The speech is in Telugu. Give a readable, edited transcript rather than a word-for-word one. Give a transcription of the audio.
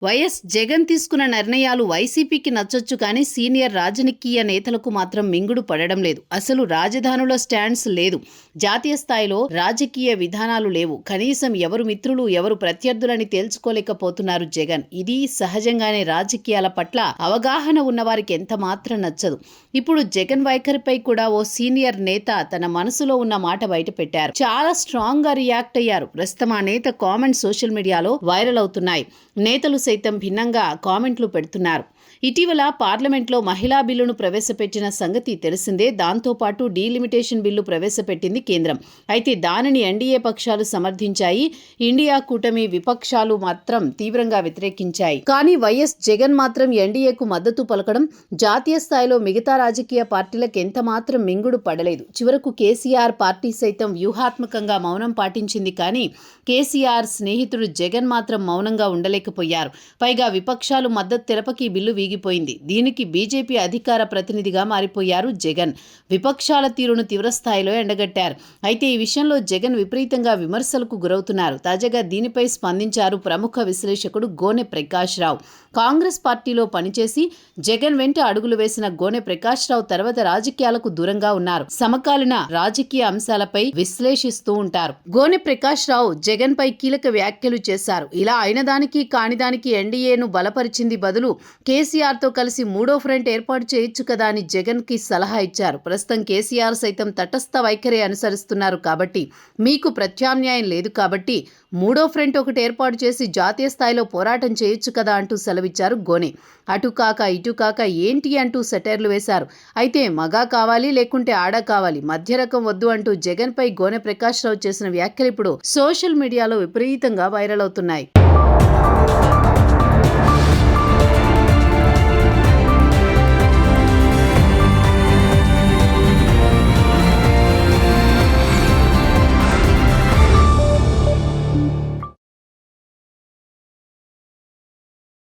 వైఎస్ జగన్ తీసుకున్న నిర్ణయాలు వైసీపీకి నచ్చొచ్చు కానీ సీనియర్ రాజకీయ నేతలకు మాత్రం మింగుడు పడడం లేదు. అసలు రాజధానుల స్టాండ్స్ లేదు, జాతీయ స్థాయిలో రాజకీయ విధానాలు లేవు, కనీసం ఎవరు మిత్రులు ఎవరు ప్రత్యర్థులని తేల్చుకోలేకపోతున్నారు జగన్. ఇది సహజంగానే రాజకీయాల పట్ల అవగాహన ఉన్నవారికి ఎంత మాత్రం నచ్చదు. ఇప్పుడు జగన్ వైఖరిపై కూడా ఓ సీనియర్ నేత తన మనసులో ఉన్న మాట బయట పెట్టారు. చాలా స్ట్రాంగ్ గా రియాక్ట్ అయ్యారు. ప్రస్తుతం ఆ నేత కామెంట్స్ సోషల్ మీడియాలో వైరల్ అవుతున్నాయి. నేతలు సైతం భిన్నంగా కామెంట్లు పెడుతున్నారు. ఇటీవల పార్లమెంట్లో మహిళా బిల్లును ప్రవేశపెట్టిన సంగతి తెలిసిందే. దాంతోపాటు డీలిమిటేషన్ బిల్లు ప్రవేశపెట్టింది కేంద్రం. అయితే దానిని ఎన్డీఏ పక్షాలు సమర్థించాయి. ఇండియా కూటమి విపక్షాలు మాత్రం తీవ్రంగా వ్యతిరేకించాయి. కానీ వైఎస్ జగన్ మాత్రం ఎన్డీఏకు మద్దతు పలకడం జాతీయ స్థాయిలో మిగతా రాజకీయ పార్టీలకు ఎంత మాత్రం మింగుడు పడలేదు. చివరకు కేసీఆర్ పార్టీ సైతం వ్యూహాత్మకంగా మౌనం పాటించింది. కానీ కేసీఆర్ స్నేహితుడు జగన్ మాత్రం మౌనంగా ఉండలేకపోయారు. పైగా విపక్షాలు మద్దతు తెలపకి బిల్లు వీగిపోయింది. దీనికి బీజేపీ అధికార ప్రతినిధిగా మారిపోయారు జగన్. విపక్షాల తీరును తీవ్రస్థాయిలో ఎండగట్టారు. అయితే ఈ విషయంలో జగన్ విపరీతంగా విమర్శలకు గురవుతున్నారు. తాజాగా దీనిపై స్పందించారు ప్రముఖ విశ్లేషకుడు గోనె ప్రకాష్ రావు. కాంగ్రెస్ పార్టీలో పనిచేసి జగన్ వెంట అడుగులు వేసిన గోనె ప్రకాష్ రావు తర్వాత రాజకీయాలకు దూరంగా ఉన్నారు. సమకాలీన రాజకీయ అంశాలపై విశ్లేషిస్తూ ఉంటారు. గోనె ప్రకాష్ రావు జగన్ పై కీలక వ్యాఖ్యలు చేశారు. ఇలా అయినదానికి కానిదానికి ఎన్డీఏను బలపరిచింది బదులు కేసీఆర్ తో కలిసి మూడో ఫ్రంట్ ఏర్పాటు చేయొచ్చు కదా అని జగన్ కి సలహా ఇచ్చారు. ప్రస్తుతం కేసీఆర్ సైతం తటస్థ వైఖరి అనుసరిస్తున్నారు కాబట్టి, మీకు ప్రత్యామ్నాయం లేదు కాబట్టి మూడో ఫ్రంట్ ఒకటి ఏర్పాటు చేసి జాతీయ స్థాయిలో పోరాటం చేయొచ్చు కదా అంటూ సెలవిచ్చారు గోనె. అటు కాక ఇటు కాక ఏంటి అంటూ సెటైర్లు వేశారు. అయితే మగా కావాలి లేకుంటే ఆడ కావాలి, మధ్య రకం వద్దు అంటూ జగన్ పై గోనె ప్రకాష్ రావు చేసిన వ్యాఖ్యలు ఇప్పుడు సోషల్ మీడియాలో విపరీతంగా వైరల్ అవుతున్నాయి.